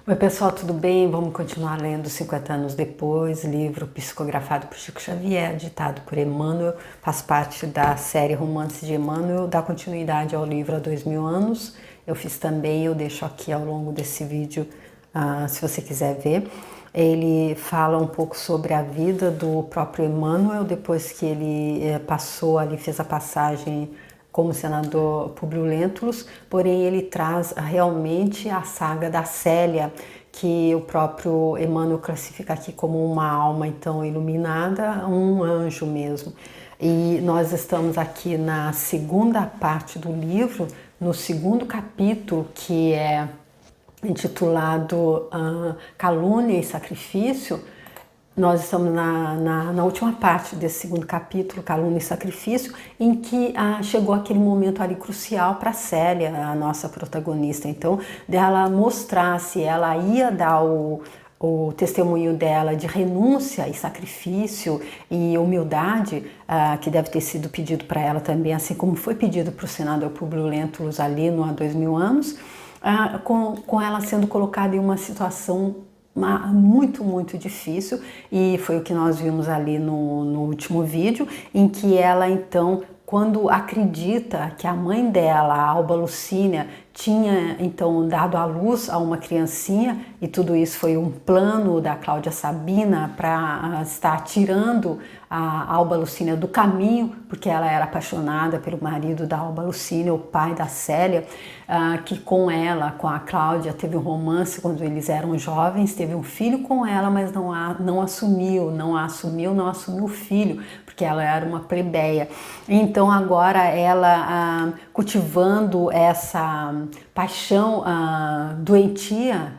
Oi pessoal, tudo bem? Vamos continuar lendo 50 anos depois, livro psicografado por Chico Xavier, ditado por Emmanuel, faz parte da série Romances de Emmanuel, dá continuidade ao livro há 2000 anos. Eu fiz também, eu deixo aqui ao longo desse vídeo, se você quiser ver. Ele fala um pouco sobre a vida do próprio Emmanuel, depois que ele passou ali, fez a passagem como senador Públio Lentulus, porém ele traz realmente a saga da Célia, que o próprio Emmanuel classifica aqui como uma alma então iluminada, um anjo mesmo. E nós estamos aqui na segunda parte do livro, no segundo capítulo, que é intitulado Calúnia e Sacrifício. Nós estamos na última parte desse segundo capítulo, Calúnia e Sacrifício, em que chegou aquele momento ali crucial para Célia, a nossa protagonista. Então, dela mostrar se ela ia dar o testemunho dela de renúncia e sacrifício e humildade, que deve ter sido pedido para ela também, assim como foi pedido para o senador Públio Lentulus ali há 2000 anos, com ela sendo colocada em uma situação muito difícil, e foi o que nós vimos ali no último vídeo, em que ela então, quando acredita que a mãe dela, a Alba Lucínia, tinha então dado à luz a uma criancinha, e tudo isso foi um plano da Cláudia Sabina para estar tirando a Alba Lucínia do caminho, porque ela era apaixonada pelo marido da Alba Lucínia, o pai da Célia, que com ela, com a Cláudia, teve um romance quando eles eram jovens, teve um filho com ela, mas não assumiu o filho, porque ela era uma plebeia. Então agora ela, cultivando essa paixão doentia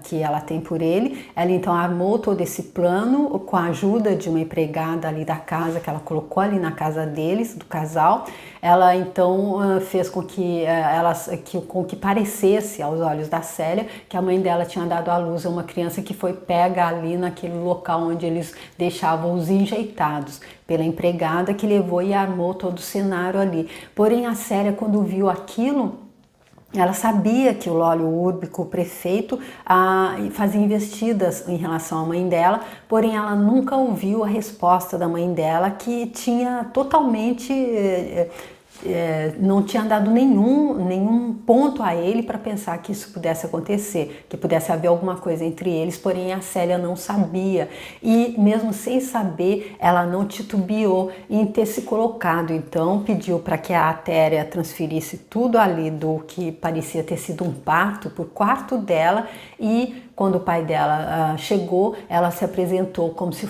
que ela tem por ele, ela então armou todo esse plano com a ajuda de uma empregada ali da casa, que ela colocou ali na casa deles, do casal. Ela então fez com que com que parecesse aos olhos da Célia que a mãe dela tinha dado à luz a uma criança que foi pega ali naquele local onde eles deixavam os enjeitados, pela empregada, que levou e armou todo o cenário ali. Porém a Célia, quando viu aquilo, ela sabia que o Lólio Úrbico, o prefeito, fazia investidas em relação à mãe dela, porém ela nunca ouviu a resposta da mãe dela, que tinha totalmente... não tinha dado nenhum ponto a ele para pensar que isso pudesse acontecer, que pudesse haver alguma coisa entre eles, porém a Célia não sabia, e mesmo sem saber, ela não titubeou em ter se colocado. Então pediu para que a Atéria transferisse tudo ali do que parecia ter sido um parto para o quarto dela, e quando o pai dela chegou, ela se apresentou como se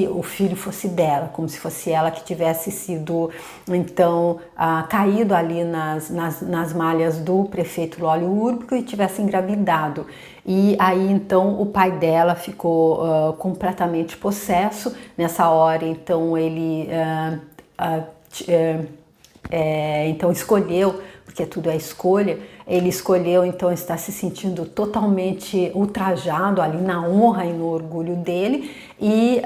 o filho fosse dela, como se fosse ela que tivesse sido, então, caído ali nas malhas do prefeito Lólio Úrbico e tivesse engravidado. E aí, então, o pai dela ficou completamente possesso. Nessa hora, então, ele então escolheu, porque tudo é escolha, ele escolheu então estar se sentindo totalmente ultrajado ali na honra e no orgulho dele, e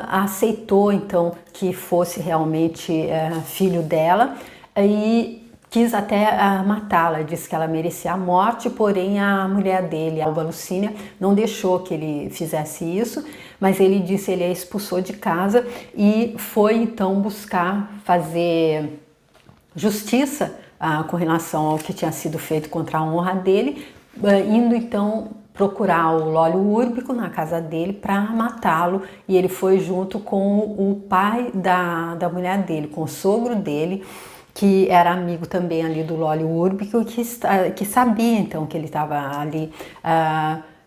aceitou então que fosse realmente filho dela, e quis até matá-la, disse que ela merecia a morte, porém a mulher dele, a Alba Lucínia, não deixou que ele fizesse isso, mas ele disse, ele a expulsou de casa e foi então buscar fazer justiça com relação ao que tinha sido feito contra a honra dele, indo então procurar o Lólio Úrbico na casa dele para matá-lo, e ele foi junto com o pai da mulher dele, com o sogro dele, que era amigo também ali do Lólio Úrbico, que sabia então que ele estava ali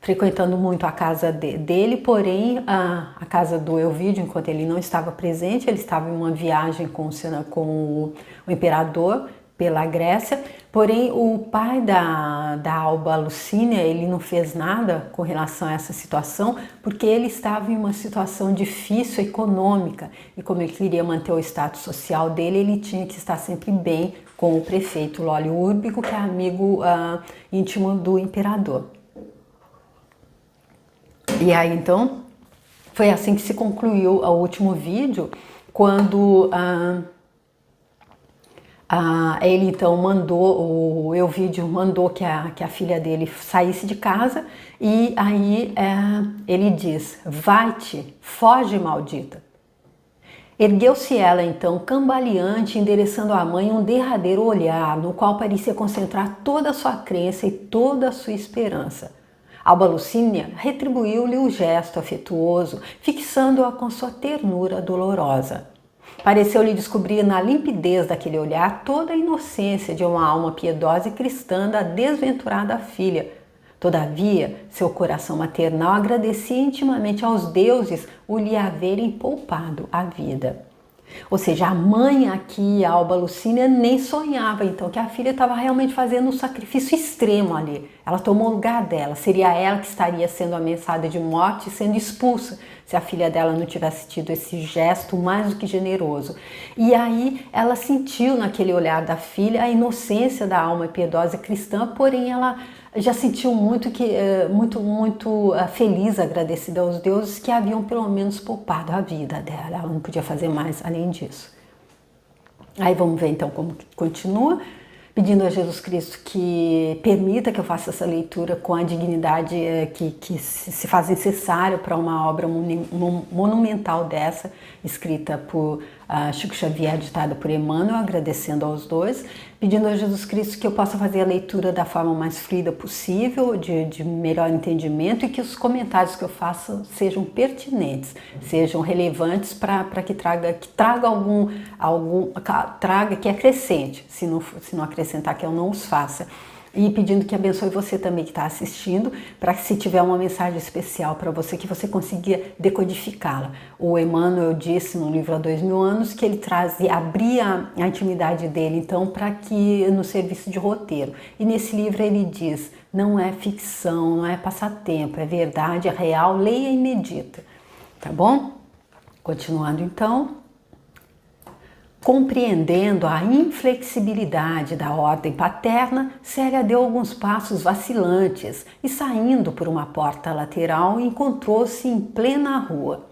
frequentando muito a casa dele, porém a casa do Elvídio, enquanto ele não estava presente, ele estava em uma viagem com o imperador pela Grécia, porém o pai da Alba Lucínia, ele não fez nada com relação a essa situação, porque ele estava em uma situação difícil econômica, e como ele queria manter o status social dele, ele tinha que estar sempre bem com o prefeito Lólio Úrbico, que é amigo íntimo do imperador. E aí então foi assim que se concluiu o último vídeo, quando Ele então mandou, o Elvídio mandou que a filha dele saísse de casa, e aí ele diz: vai-te, foge, maldita. Ergueu-se ela então, cambaleante, endereçando à mãe um derradeiro olhar, no qual parecia concentrar toda a sua crença e toda a sua esperança. Alba Lucínia retribuiu-lhe o gesto afetuoso, fixando-a com sua ternura dolorosa. Pareceu-lhe descobrir na limpidez daquele olhar toda a inocência de uma alma piedosa e cristã da desventurada filha. Todavia, seu coração maternal agradecia intimamente aos deuses o lhe haverem poupado a vida. Ou seja, a mãe aqui, a Alba Lucínia, nem sonhava então que a filha estava realmente fazendo um sacrifício extremo ali. Ela tomou o lugar dela, seria ela que estaria sendo ameaçada de morte e sendo expulsa se a filha dela não tivesse tido esse gesto mais do que generoso. E aí ela sentiu naquele olhar da filha a inocência da alma piedosa e cristã, porém ela já sentiu muito feliz, agradecida aos deuses que haviam pelo menos poupado a vida dela. Ela não podia fazer mais além disso. Aí vamos ver então como que continua, pedindo a Jesus Cristo que permita que eu faça essa leitura com a dignidade que se faz necessário para uma obra monumental dessa, escrita por Chico Xavier, ditada por Emmanuel, agradecendo aos dois, pedindo a Jesus Cristo que eu possa fazer a leitura da forma mais fluida possível, de melhor entendimento, e que os comentários que eu faça sejam pertinentes, sejam relevantes para que traga que acrescente, se não acrescentar, que eu não os faça. E pedindo que abençoe você também que está assistindo, para que se tiver uma mensagem especial para você, que você consiga decodificá-la. O Emmanuel disse no livro Há 2000 anos que ele abria a intimidade dele, então, para que no serviço de roteiro. E nesse livro ele diz: não é ficção, não é passatempo, é verdade, é real, leia e medita. Tá bom? Continuando então. Compreendendo a inflexibilidade da ordem paterna, Célia deu alguns passos vacilantes e, saindo por uma porta lateral, encontrou-se em plena rua,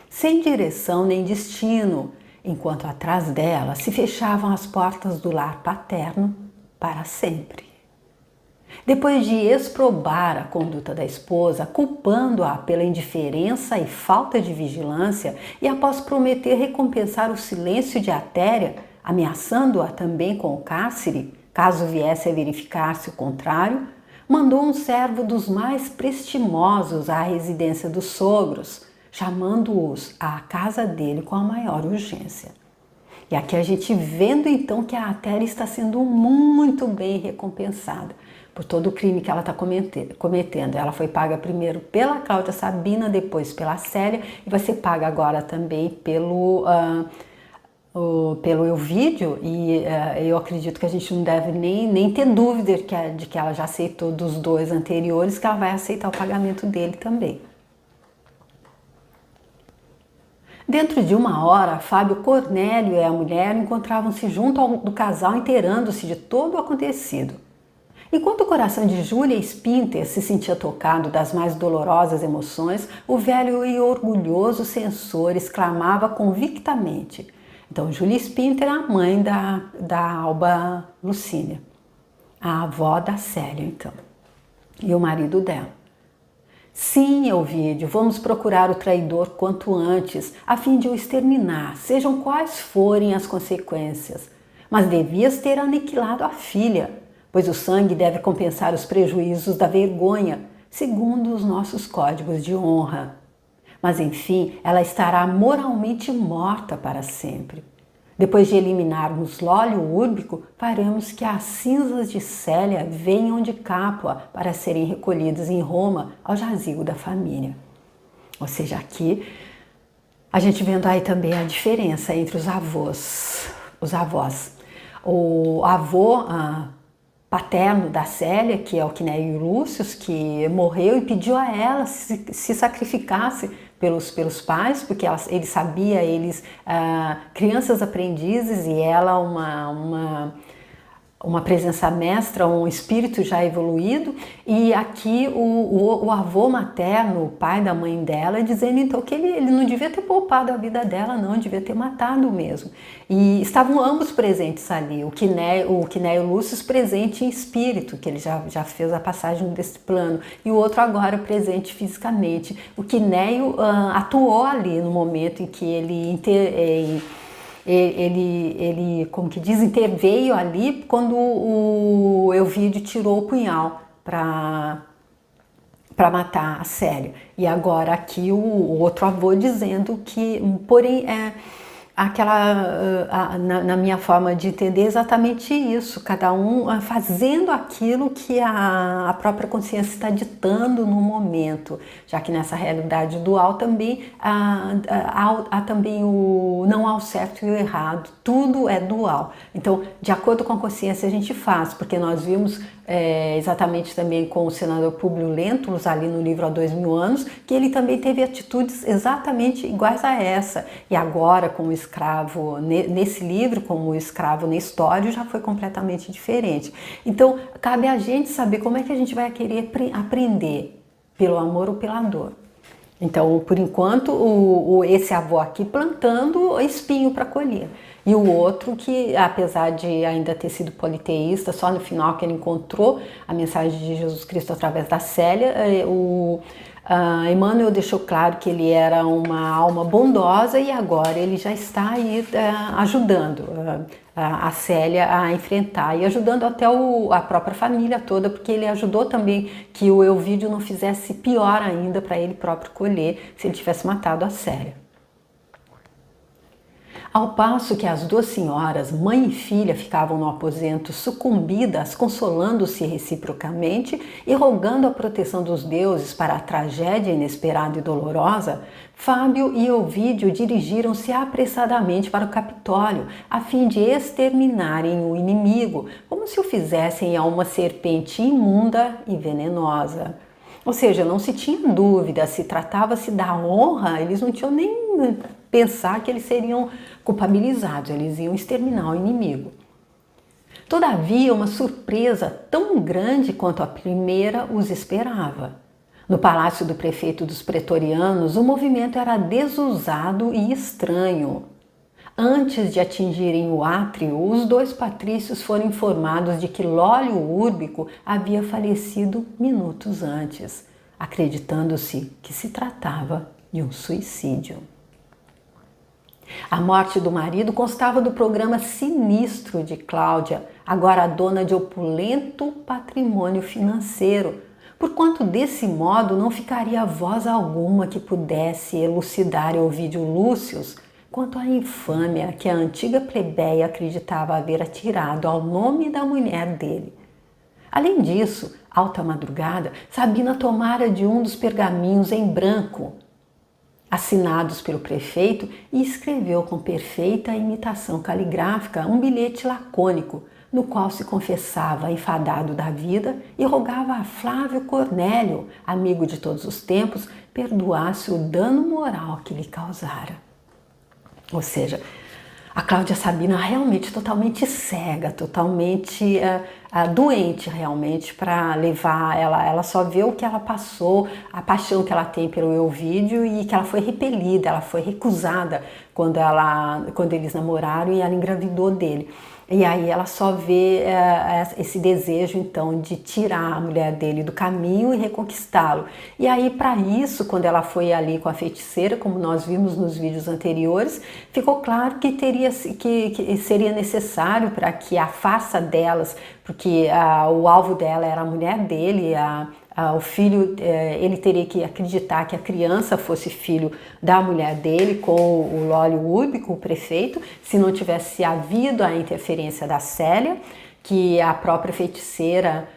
sem direção nem destino, enquanto atrás dela se fechavam as portas do lar paterno para sempre. Depois de exprobar a conduta da esposa, culpando-a pela indiferença e falta de vigilância, e após prometer recompensar o silêncio de Atéria, ameaçando-a também com o cárcere, caso viesse a verificar-se o contrário, mandou um servo dos mais prestimosos à residência dos sogros, chamando-os à casa dele com a maior urgência. E aqui a gente vendo então que a Atéria está sendo muito bem recompensada por todo o crime que ela está cometendo. Ela foi paga primeiro pela Cláudia Sabina, depois pela Célia, e vai ser paga agora também pelo Elvídio, e eu acredito que a gente não deve nem ter dúvida de que ela já aceitou dos dois anteriores, que ela vai aceitar o pagamento dele também. Dentro de uma hora, Fábio Cornélio e a mulher encontravam-se junto do casal, inteirando-se de todo o acontecido. Enquanto o coração de Júlia Spinter se sentia tocado das mais dolorosas emoções, o velho e orgulhoso censor exclamava convictamente. Então, Júlia Spinter, a mãe da Alba Lucínia, a avó da Célia, então, e o marido dela. Sim, Elvídio, vamos procurar o traidor quanto antes, a fim de o exterminar, sejam quais forem as consequências. Mas devias ter aniquilado a filha, pois o sangue deve compensar os prejuízos da vergonha, segundo os nossos códigos de honra. Mas, enfim, ela estará moralmente morta para sempre. Depois de eliminarmos l'óleo úrbico, faremos que as cinzas de Célia venham de Capua para serem recolhidas em Roma ao jazigo da família. Ou seja, aqui a gente vendo aí também a diferença entre os avós. O avô paterno da Célia, que é o Quinéio Lúcius, que morreu e pediu a ela se sacrificasse pelos pais, porque ele sabia, crianças aprendizes, e ela uma presença mestra, um espírito já evoluído, e aqui o avô materno, o pai da mãe dela, dizendo então que ele não devia ter poupado a vida dela, não, devia ter matado mesmo. E estavam ambos presentes ali, o Quinéio Lúcio presente em espírito, que ele já fez a passagem desse plano, e o outro agora presente fisicamente. O Quinéio atuou ali no momento em que ele, como que diz, interveio ali quando o Elvídio tirou o punhal para matar a Célia. E agora aqui o outro avô dizendo que, porém, na minha forma de entender, exatamente isso, cada um fazendo aquilo que a própria consciência está ditando no momento, já que nessa realidade dual também há também não há o certo e o errado, tudo é dual. Então, de acordo com a consciência a gente faz, porque nós vimos exatamente também com o senador Públio Lentulus, ali no livro Há 2000 anos, que ele também teve atitudes exatamente iguais a essa. E agora, como escravo, nesse livro, como escravo Nestório, já foi completamente diferente. Então, cabe a gente saber como é que a gente vai querer aprender, pelo amor ou pela dor. Então, por enquanto, esse avô aqui plantando espinho para colher. E o outro que, apesar de ainda ter sido politeísta, só no final que ele encontrou a mensagem de Jesus Cristo através da Célia, Emmanuel deixou claro que ele era uma alma bondosa e agora ele já está aí ajudando a Célia a enfrentar e ajudando até a própria família toda, porque ele ajudou também que o Elvídio não fizesse pior ainda para ele próprio colher se ele tivesse matado a Célia. Ao passo que as duas senhoras, mãe e filha, ficavam no aposento sucumbidas, consolando-se reciprocamente e rogando a proteção dos deuses para a tragédia inesperada e dolorosa, Fábio e Elvídio dirigiram-se apressadamente para o Capitólio, a fim de exterminarem o inimigo, como se o fizessem a uma serpente imunda e venenosa. Ou seja, não se tinha dúvida, se tratava-se da honra, eles não tinham nem pensar que eles seriam culpabilizados, eles iam exterminar o inimigo. Todavia, uma surpresa tão grande quanto a primeira os esperava. No palácio do prefeito dos pretorianos, o movimento era desusado e estranho. Antes de atingirem o átrio, os dois patrícios foram informados de que Lólio Úrbico havia falecido minutos antes, acreditando-se que se tratava de um suicídio. A morte do marido constava do programa sinistro de Cláudia, agora dona de opulento patrimônio financeiro, porquanto desse modo não ficaria voz alguma que pudesse elucidar Elvídio Lúcius quanto à infâmia que a antiga plebeia acreditava haver atirado ao nome da mulher dele. Além disso, alta madrugada, Sabina tomara de um dos pergaminhos em branco, assinados pelo prefeito, e escreveu com perfeita imitação caligráfica um bilhete lacônico, no qual se confessava enfadado da vida e rogava a Flávio Cornélio, amigo de todos os tempos, perdoasse o dano moral que lhe causara. Ou seja, a Cláudia Sabina realmente totalmente cega, totalmente doente realmente para levar, ela só vê o que ela passou, a paixão que ela tem pelo Elvídio e que ela foi repelida, ela foi recusada quando eles namoraram e ela engravidou dele. E aí ela só vê esse desejo, então, de tirar a mulher dele do caminho e reconquistá-lo. E aí, para isso, quando ela foi ali com a feiticeira, como nós vimos nos vídeos anteriores, ficou claro que seria necessário para que a farsa delas, porque o alvo dela era a mulher dele, o filho, ele teria que acreditar que a criança fosse filho da mulher dele com o Lólio Úrbico, o prefeito, se não tivesse havido a interferência da Célia, que a própria feiticeira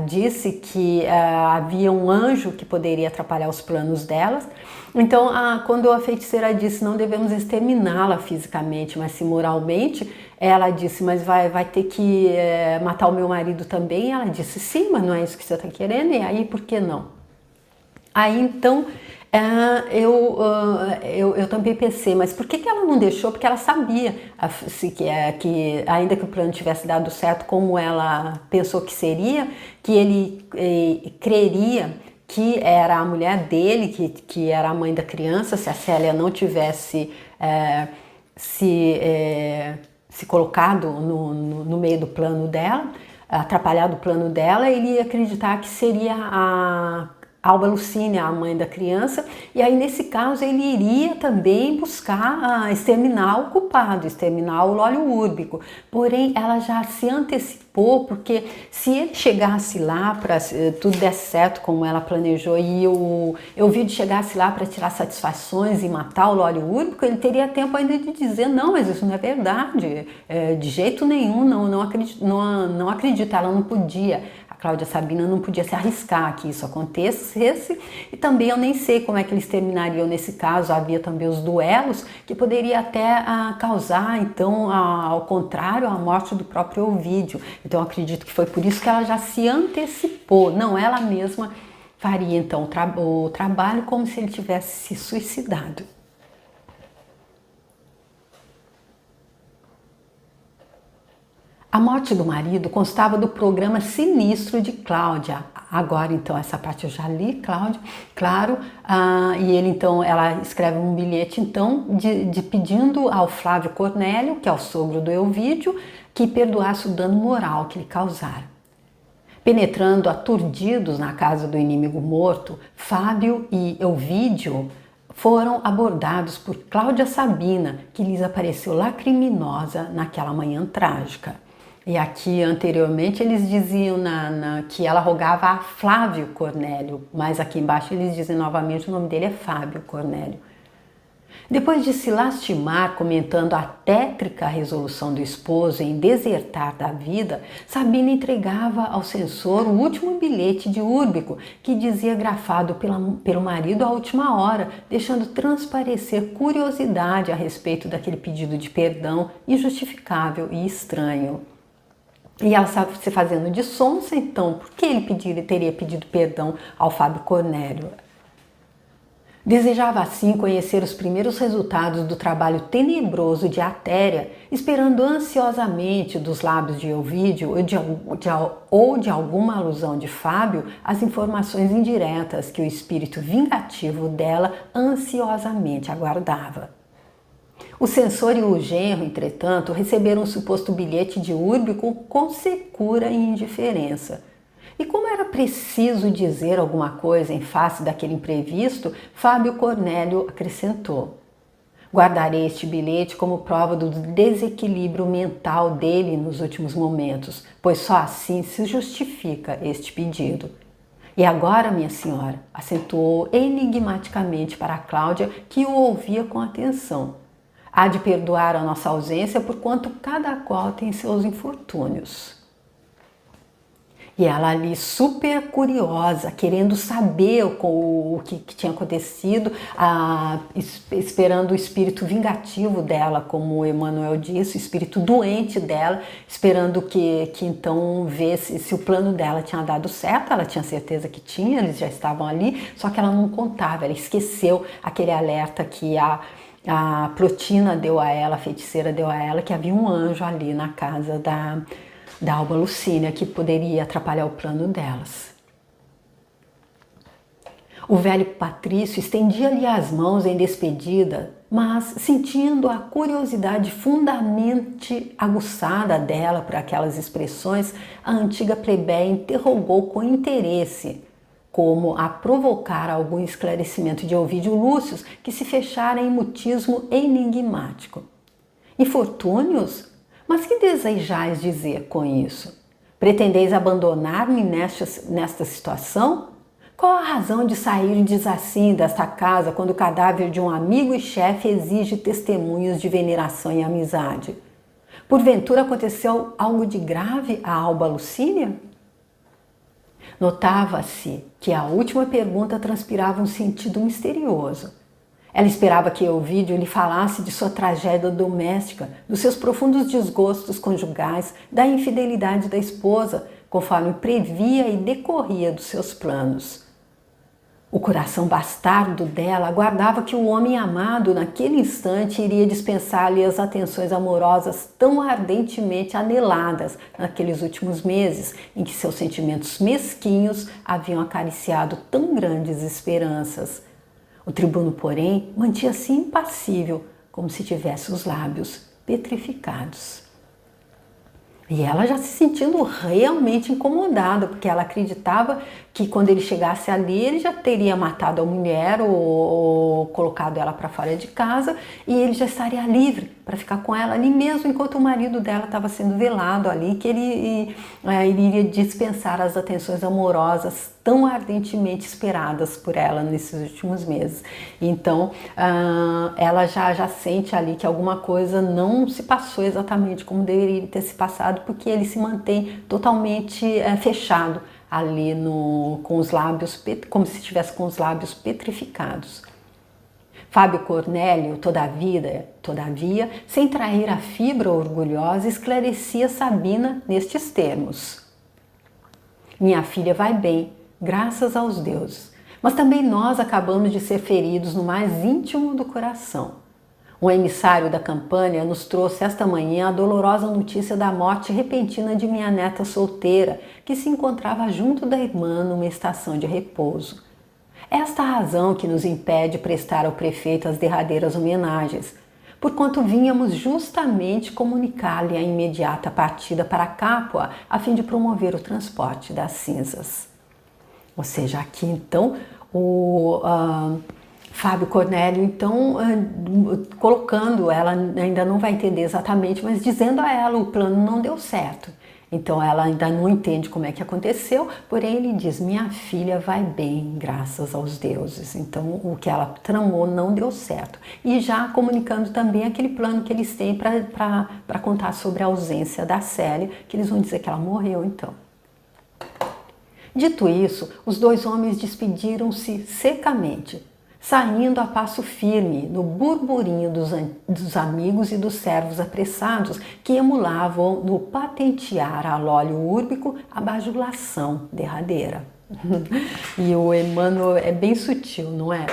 disse que havia um anjo que poderia atrapalhar os planos delas. Então, quando a feiticeira disse não devemos exterminá-la fisicamente, mas sim moralmente, ela disse, mas vai ter que matar o meu marido também? E ela disse, sim, mas não é isso que você está querendo, e aí por que não? Aí então Eu também pensei, mas por que ela não deixou? Porque ela sabia que ainda que o plano tivesse dado certo como ela pensou que seria, que ele creria que era a mulher dele, que era a mãe da criança, se a Célia não tivesse se colocado no meio do plano dela, atrapalhado o plano dela, ele ia acreditar que seria a Alba Lucínia, a mãe da criança, e aí nesse caso ele iria também buscar exterminar o culpado, exterminar o Lólio Úrbico. Porém, ela já se antecipou, porque se ele chegasse lá para tudo der certo como ela planejou e o Ovidio chegasse lá para tirar satisfações e matar o Lólio Úrbico, ele teria tempo ainda de dizer, não, mas isso não é verdade, de jeito nenhum, não acredito, ela não podia. Cláudia Sabina não podia se arriscar que isso acontecesse, e também eu nem sei como é que eles terminariam nesse caso. Havia também os duelos, que poderia até causar, então, ao contrário, a morte do próprio Ovidio. Então eu acredito que foi por isso que ela já se antecipou, não, ela mesma faria então o trabalho como se ele tivesse se suicidado. A morte do marido constava do programa sinistro de Cláudia. Agora, então, essa parte eu já li, Cláudia, claro. E ela escreve um bilhete, então, pedindo ao Flávio Cornélio, que é o sogro do Ovidio, que perdoasse o dano moral que lhe causara. Penetrando aturdidos na casa do inimigo morto, Fábio e Ovidio foram abordados por Cláudia Sabina, que lhes apareceu lacriminosa naquela manhã trágica. E aqui, anteriormente, eles diziam que ela rogava a Flávio Cornélio, mas aqui embaixo eles dizem novamente o nome dele é Fábio Cornélio. Depois de se lastimar comentando a tétrica resolução do esposo em desertar da vida, Sabina entregava ao censor o último bilhete de Úrbico, que dizia grafado pelo marido à última hora, deixando transparecer curiosidade a respeito daquele pedido de perdão injustificável e estranho. E ela se fazendo de sonsa, então, por que ele teria pedido perdão ao Fábio Cornélio? Desejava assim conhecer os primeiros resultados do trabalho tenebroso de Atéria, esperando ansiosamente dos lábios de Ovidio ou de alguma alusão de Fábio as informações indiretas que o espírito vingativo dela ansiosamente aguardava. O censor e o genro, entretanto, receberam o suposto bilhete de Úrbico com secura e indiferença. E como era preciso dizer alguma coisa em face daquele imprevisto, Fábio Cornélio acrescentou: guardarei este bilhete como prova do desequilíbrio mental dele nos últimos momentos, pois só assim se justifica este pedido. E agora, minha senhora, acentuou enigmaticamente para Cláudia, que o ouvia com atenção. Há de perdoar a nossa ausência, porquanto cada qual tem seus infortúnios. E ela ali super curiosa, querendo saber o que tinha acontecido, esperando o espírito vingativo dela, como o Emmanuel disse, o espírito doente dela, esperando que então vesse se o plano dela tinha dado certo. Ela tinha certeza que tinha, eles já estavam ali, só que ela não contava, ela esqueceu aquele alerta que a Plotina deu a ela, a feiticeira deu a ela, que havia um anjo ali na casa da Alba Lucínia que poderia atrapalhar o plano delas. O velho Patrício estendia-lhe as mãos em despedida, mas, sentindo a curiosidade fundamente aguçada dela por aquelas expressões, a antiga plebeia interrogou com interesse, como a provocar algum esclarecimento de Ovidio Lúcio, que se fechara em mutismo enigmático. Infortúnios? Mas que desejais dizer com isso? Pretendeis abandonar-me nesta situação? Qual a razão de sairdes assim desta casa quando o cadáver de um amigo e chefe exige testemunhos de veneração e amizade? Porventura aconteceu algo de grave a Alba Lucínia? Notava-se que a última pergunta transpirava um sentido misterioso. Ela esperava que Ovidio lhe falasse de sua tragédia doméstica, dos seus profundos desgostos conjugais, da infidelidade da esposa, conforme previa e decorria dos seus planos. O coração bastardo dela aguardava que o homem amado, naquele instante, iria dispensar-lhe as atenções amorosas tão ardentemente aneladas naqueles últimos meses, em que seus sentimentos mesquinhos haviam acariciado tão grandes esperanças. O tribuno, porém, mantinha-se impassível, como se tivesse os lábios petrificados. E ela já se sentindo realmente incomodada, porque ela acreditava que quando ele chegasse ali, ele já teria matado a mulher ou colocado ela para fora de casa e ele já estaria livre para ficar com ela ali mesmo, enquanto o marido dela estava sendo velado ali, que ele iria dispensar as atenções amorosas tão ardentemente esperadas por ela nesses últimos meses. Então, ela já sente ali que alguma coisa não se passou exatamente como deveria ter se passado, porque ele se mantém totalmente fechado ali com os lábios, como se estivesse com os lábios petrificados. Fábio Cornélio, todavia, sem trair a fibra orgulhosa, esclarecia Sabina nestes termos: minha filha vai bem, graças aos deuses, mas também nós acabamos de ser feridos no mais íntimo do coração. Um emissário da Campânia nos trouxe esta manhã a dolorosa notícia da morte repentina de minha neta solteira, que se encontrava junto da irmã numa estação de repouso. Esta a razão que nos impede prestar ao prefeito as derradeiras homenagens, porquanto vínhamos justamente comunicar-lhe a imediata partida para Capua, a fim de promover o transporte das cinzas. Ou seja, aqui então o Fábio Cornélio, então, colocando, ela ainda não vai entender exatamente, mas dizendo a ela, o plano não deu certo. Então ela ainda não entende como é que aconteceu, porém ele diz, minha filha vai bem, graças aos deuses. Então o que ela tramou não deu certo. E já comunicando também aquele plano que eles têm para contar sobre a ausência da Célia, que eles vão dizer que ela morreu então. Dito isso, os dois homens despediram-se secamente, saindo a passo firme no burburinho dos amigos e dos servos apressados que emulavam no patentear a Lólio Úrbico a bajulação derradeira. E o Emmanuel é bem sutil, não é?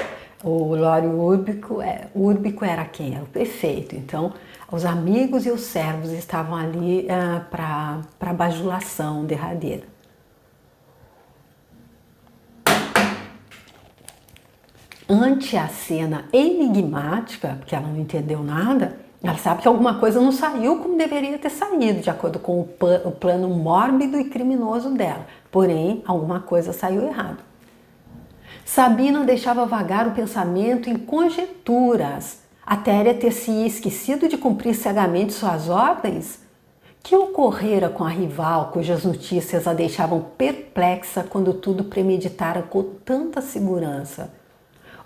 O Lólio Úrbico era quem? Era o prefeito. Então, os amigos e os servos estavam ali para a bajulação derradeira. Ante a cena enigmática, porque ela não entendeu nada, ela sabe que alguma coisa não saiu como deveria ter saído, de acordo com o plano mórbido e criminoso dela. Porém, alguma coisa saiu errado. Sabina deixava vagar o pensamento em conjecturas. A Téria ter-se esquecido de cumprir cegamente suas ordens? Que ocorrera com a rival, cujas notícias a deixavam perplexa quando tudo premeditara com tanta segurança?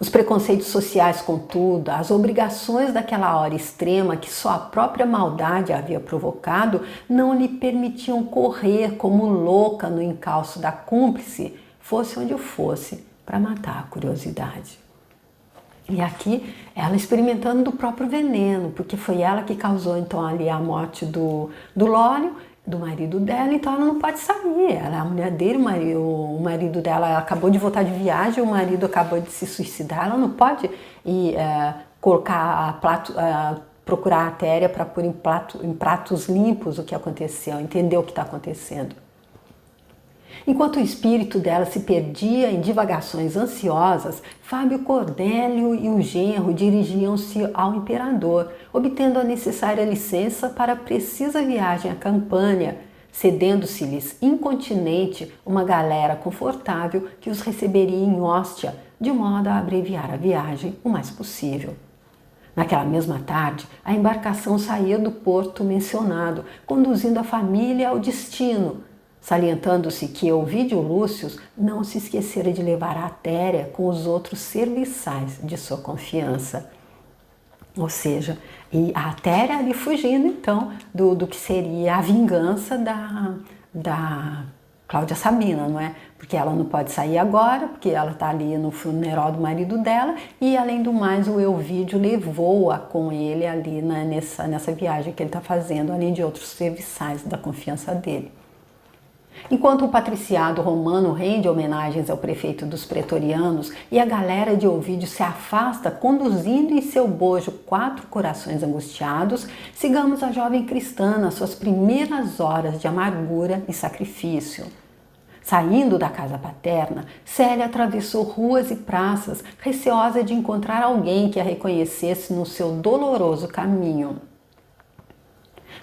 Os preconceitos sociais, contudo, as obrigações daquela hora extrema que só a própria maldade havia provocado, não lhe permitiam correr como louca no encalço da cúmplice, fosse onde fosse, para matar a curiosidade. E aqui, ela experimentando do próprio veneno, porque foi ela que causou então ali a morte do Lólio, do marido dela, então ela não pode sair, ela é a mulher dele, o marido dela acabou de voltar de viagem, o marido acabou de se suicidar, ela não pode ir procurar a Téria para pôr em pratos limpos o que aconteceu, entender o que está acontecendo. Enquanto o espírito dela se perdia em divagações ansiosas, Fábio Cornélio e o genro dirigiam-se ao imperador, obtendo a necessária licença para a precisa viagem à Campânia, cedendo-se-lhes incontinente uma galera confortável que os receberia em Hóstia, de modo a abreviar a viagem o mais possível. Naquela mesma tarde, a embarcação saía do porto mencionado, conduzindo a família ao destino, salientando-se que Ovídio Lúcio não se esquecera de levar a Téria com os outros serviçais de sua confiança. Ou seja, e a Téria ali fugindo então do que seria a vingança da Cláudia Sabina, não é? Porque ela não pode sair agora, porque ela está ali no funeral do marido dela e além do mais o Ovídio levou-a com ele ali nessa viagem que ele está fazendo, além de outros serviçais da confiança dele. Enquanto o patriciado romano rende homenagens ao prefeito dos pretorianos e a galera de Ovídio se afasta, conduzindo em seu bojo 4 corações angustiados, sigamos a jovem cristã nas suas primeiras horas de amargura e sacrifício. Saindo da casa paterna, Célia atravessou ruas e praças, receosa de encontrar alguém que a reconhecesse no seu doloroso caminho.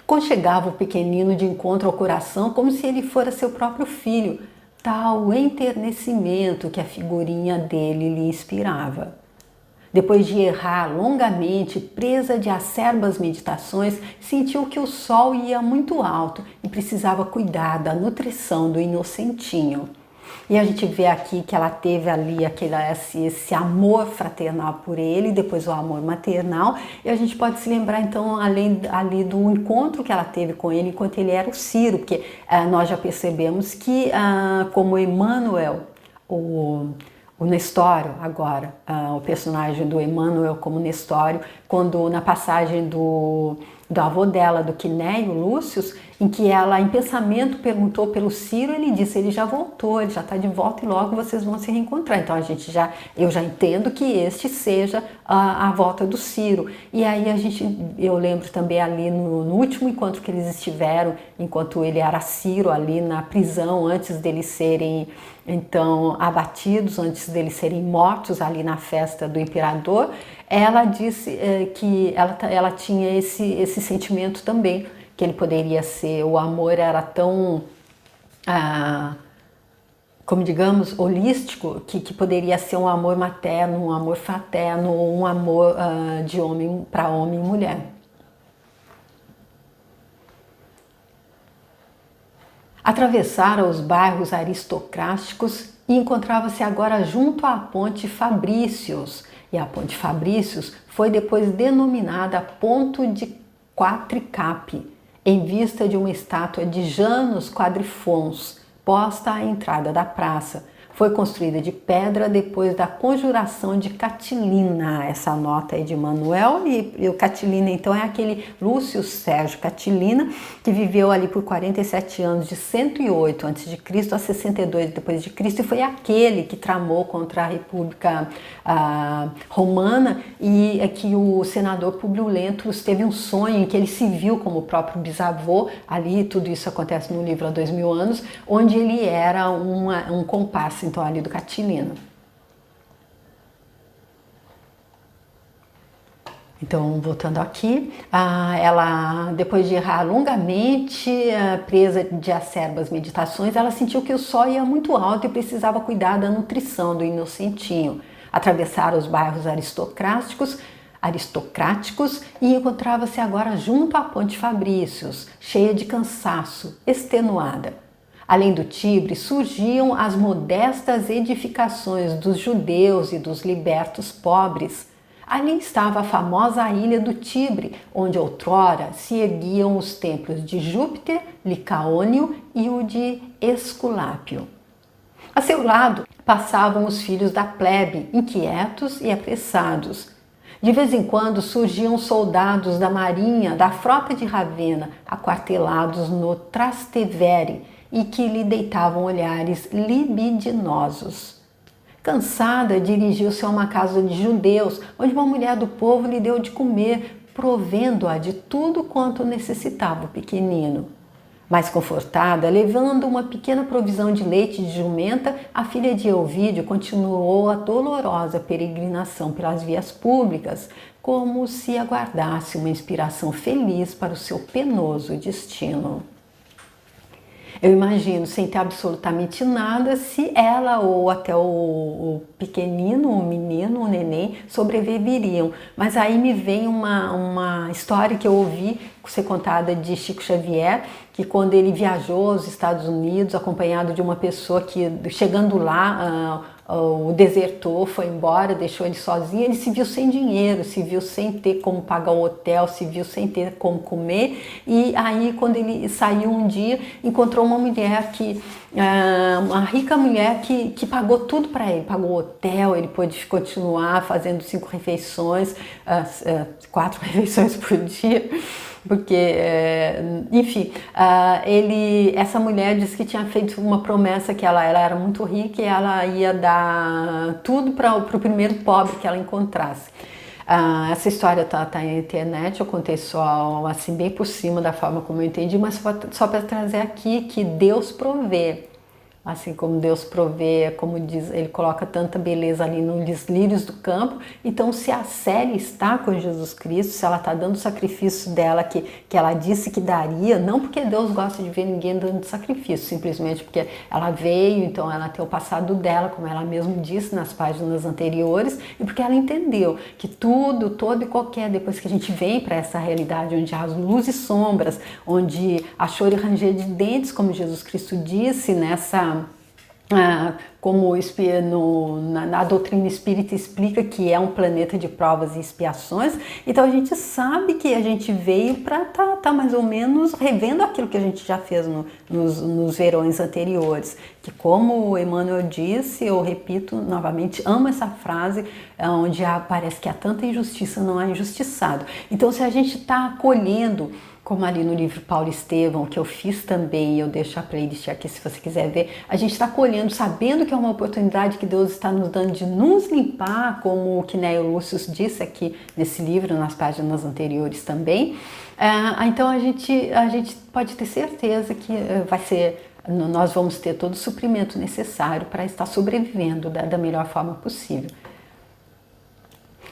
Conchegava o pequenino de encontro ao coração como se ele fora seu próprio filho, tal o enternecimento que a figurinha dele lhe inspirava. Depois de errar longamente, presa de acerbas meditações, sentiu que o sol ia muito alto e precisava cuidar da nutrição do inocentinho. E a gente vê aqui que ela teve ali esse amor fraternal por ele, depois o amor maternal, e a gente pode se lembrar então ali do encontro que ela teve com ele enquanto ele era o Ciro, porque nós já percebemos que como Emmanuel, o Nestório agora, o personagem do Emmanuel como Nestório, quando na passagem do avô dela, do Quinéio Lúcius, em que ela em pensamento perguntou pelo Ciro, ele disse, ele já voltou, ele já está de volta e logo vocês vão se reencontrar. Então eu já entendo que este seja a volta do Ciro. E aí eu lembro também ali no último encontro que eles estiveram, enquanto ele era Ciro ali na prisão, antes deles serem então abatidos, antes deles serem mortos ali na festa do imperador, ela disse que ela tinha esse sentimento também, que ele poderia ser, o amor era tão, como digamos, holístico, que poderia ser um amor materno, um amor fraterno, um amor de homem para homem e mulher. Atravessara os bairros aristocráticos e encontrava-se agora junto à Ponte Fabrícios. E a Ponte Fabrícios foi depois denominada Ponto de Quatricape, em vista de uma estátua de Janus Quadrifons, posta à entrada da praça. Foi construída de pedra depois da conjuração de Catilina, essa nota aí de Manuel, e o Catilina então é aquele Lúcio Sérgio Catilina, que viveu ali por 47 anos, de 108 a.C. a 62 d.C., e foi aquele que tramou contra a República Romana, e é que o senador Públio Lentulus teve um sonho em que ele se viu como o próprio bisavô, ali tudo isso acontece no livro Há 2000 anos, onde ele era um comparsa então ali do Catilina. Então, voltando aqui, ela, depois de errar longamente, presa de acerbas meditações, ela sentiu que o sol ia muito alto e precisava cuidar da nutrição do inocentinho. Atravessara os bairros aristocráticos e encontrava-se agora junto à Ponte Fabrícios, cheia de cansaço, extenuada. Além do Tibre, surgiam as modestas edificações dos judeus e dos libertos pobres. Ali estava a famosa ilha do Tibre, onde outrora se erguiam os templos de Júpiter, Licaônio e o de Esculápio. A seu lado passavam os filhos da plebe, inquietos e apressados. De vez em quando surgiam soldados da marinha, da frota de Ravenna, aquartelados no Trastevere, e que lhe deitavam olhares libidinosos. Cansada, dirigiu-se a uma casa de judeus, onde uma mulher do povo lhe deu de comer, provendo-a de tudo quanto necessitava o pequenino. Mais confortada, levando uma pequena provisão de leite de jumenta, a filha de Ovídio continuou a dolorosa peregrinação pelas vias públicas, como se aguardasse uma inspiração feliz para o seu penoso destino. Eu imagino, sem ter absolutamente nada, se ela ou até o pequenino, o menino, o neném, sobreviveriam. Mas aí me vem uma história que eu ouvi ser contada de Chico Xavier, que quando ele viajou aos Estados Unidos, acompanhado de uma pessoa que, chegando lá, o desertor foi embora, deixou ele sozinho, ele se viu sem dinheiro, se viu sem ter como pagar o hotel, se viu sem ter como comer, e aí quando ele saiu um dia, encontrou uma mulher uma rica mulher que pagou tudo para ele, pagou o hotel, ele pôde continuar fazendo 5 refeições, 4 refeições por dia, Porque, enfim, essa mulher disse que tinha feito uma promessa que ela era muito rica e ela ia dar tudo para o primeiro pobre que ela encontrasse. Essa história tá na internet, eu contei só assim bem por cima da forma como eu entendi, mas só para trazer aqui que Deus provê. Assim como Deus provê, como diz, ele coloca tanta beleza ali nos lírios do campo. Então, se a Célia está com Jesus Cristo, se ela está dando o sacrifício dela que ela disse que daria, não porque Deus gosta de ver ninguém dando sacrifício, simplesmente porque ela veio, então ela tem o passado dela, como ela mesma disse nas páginas anteriores, e porque ela entendeu que tudo, todo e qualquer, depois que a gente vem para essa realidade onde há luz e sombras, onde há choro e ranger de dentes, como Jesus Cristo disse como na doutrina espírita explica que é um planeta de provas e expiações, então a gente sabe que a gente veio para tá mais ou menos revendo aquilo que a gente já fez nos verões anteriores, que como o Emmanuel disse, eu repito novamente, amo essa frase, onde parece que há tanta injustiça, não há injustiçado. Então se a gente está acolhendo, como ali no livro Paulo Estevam, que eu fiz também, eu deixo a playlist aqui se você quiser ver, a gente está colhendo, sabendo que é uma oportunidade que Deus está nos dando de nos limpar, como o Quinéio Lúcio disse aqui nesse livro, nas páginas anteriores também. Então a gente pode ter certeza que nós vamos ter todo o suprimento necessário para estar sobrevivendo da melhor forma possível.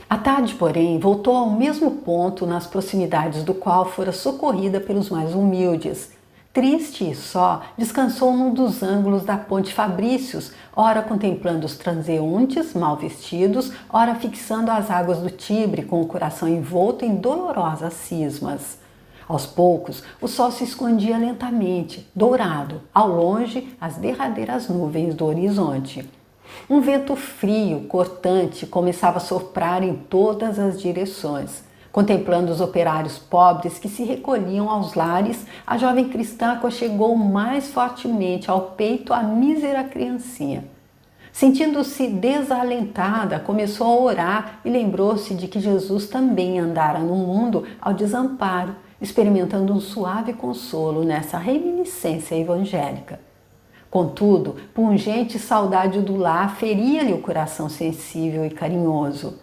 A tarde, porém, voltou ao mesmo ponto nas proximidades do qual fora socorrida pelos mais humildes. Triste e só, descansou num dos ângulos da Ponte Fabrícios, ora contemplando os transeuntes mal vestidos, ora fixando as águas do Tibre com o coração envolto em dolorosas cismas. Aos poucos, o sol se escondia lentamente, dourado, ao longe as derradeiras nuvens do horizonte. Um vento frio, cortante, começava a soprar em todas as direções. Contemplando os operários pobres que se recolhiam aos lares, a jovem cristã aconchegou mais fortemente ao peito a mísera criancinha. Sentindo-se desalentada, começou a orar e lembrou-se de que Jesus também andara no mundo ao desamparo, experimentando um suave consolo nessa reminiscência evangélica. Contudo, pungente saudade do lar feria-lhe o coração sensível e carinhoso.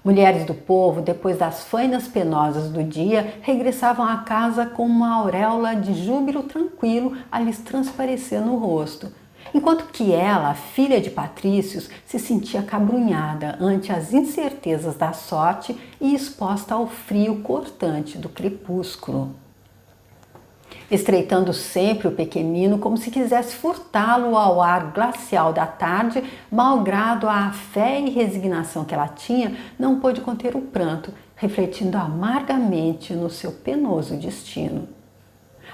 Mulheres do povo, depois das fainas penosas do dia, regressavam à casa com uma auréola de júbilo tranquilo a lhes transparecer no rosto, enquanto que ela, filha de patrícios, se sentia acabrunhada ante as incertezas da sorte e exposta ao frio cortante do crepúsculo. Estreitando sempre o pequenino como se quisesse furtá-lo ao ar glacial da tarde, malgrado a fé e resignação que ela tinha, não pôde conter o pranto, refletindo amargamente no seu penoso destino.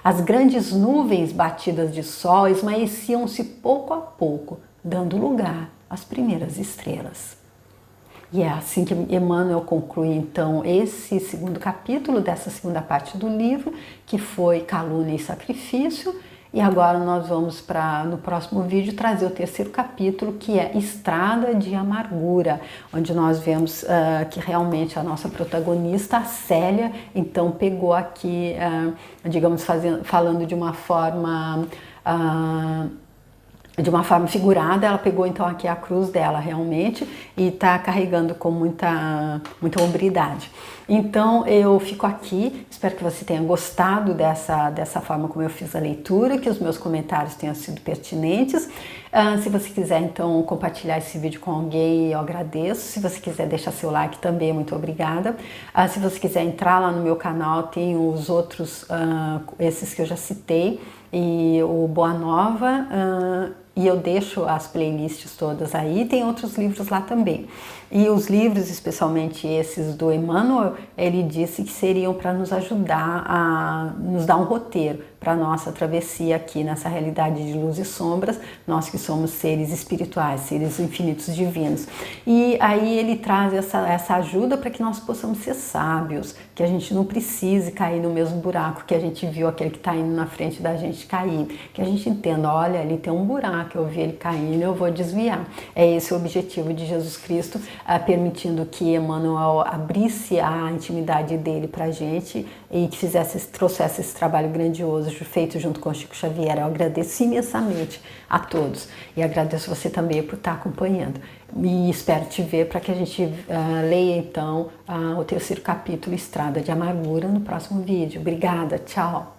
As grandes nuvens batidas de sol esmaeciam-se pouco a pouco, dando lugar às primeiras estrelas. E é assim que Emmanuel conclui, então, esse segundo capítulo dessa segunda parte do livro, que foi Calúnia e Sacrifício. E agora nós vamos no próximo vídeo, trazer o terceiro capítulo, que é Estrada de Amargura, onde nós vemos que realmente a nossa protagonista, a Célia, então pegou aqui, digamos, falando de uma forma figurada, ela pegou então aqui a cruz dela realmente e está carregando com muita hombridade. Então eu fico aqui, espero que você tenha gostado dessa forma como eu fiz a leitura, que os meus comentários tenham sido pertinentes. Se você quiser então compartilhar esse vídeo com alguém, eu agradeço. Se você quiser deixar seu like também, muito obrigada. Se você quiser entrar lá no meu canal, tem os outros, esses que eu já citei, e o Boa Nova, e eu deixo as playlists todas aí, tem outros livros lá também. E os livros, especialmente esses do Emmanuel, ele disse que seriam para nos ajudar a nos dar um roteiro para a nossa travessia aqui nessa realidade de luz e sombras, nós que somos seres espirituais, seres infinitos divinos. E aí ele traz essa ajuda para que nós possamos ser sábios, que a gente não precise cair no mesmo buraco que a gente viu aquele que está indo na frente da gente cair, que a gente entenda, olha, ali tem um buraco que eu vi ele caindo, eu vou desviar. É esse o objetivo de Jesus Cristo, permitindo que Emmanuel abrisse a intimidade dele para a gente e que trouxesse esse trabalho grandioso feito junto com o Chico Xavier. Eu agradeço imensamente a todos e agradeço você também por estar acompanhando. E espero te ver para que a gente leia então o terceiro capítulo, Estrada de Amargura, no próximo vídeo. Obrigada, tchau!